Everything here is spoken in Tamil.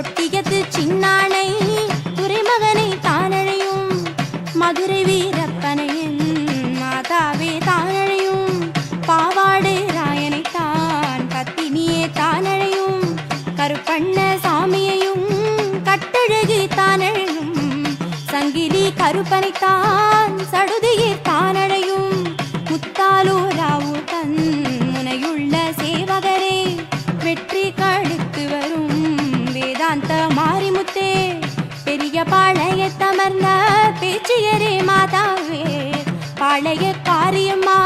ஒட்டியது சின்னானை துறைமகனை தானழையும் மதுரை வீரப்பனையின் மாதாவே தானழையும் பாவாடு ராயனை தான் பத்தினியே தானழையும் கருப்பண்ண சாமியையும் கட்டழகி தானழையும் சங்கிலி கருப்பனைத்தான் சடுதியில் தானழையும் முத்தாலூராவு தன் முனையுள்ள சேவகரே வெற்றி கழித்து வரும் வேதாந்த மாரிமுத்தே பெரிய பாளையத்தமர்ந்த பேச்சியரே மாதாவே பாளைய காரியம்மா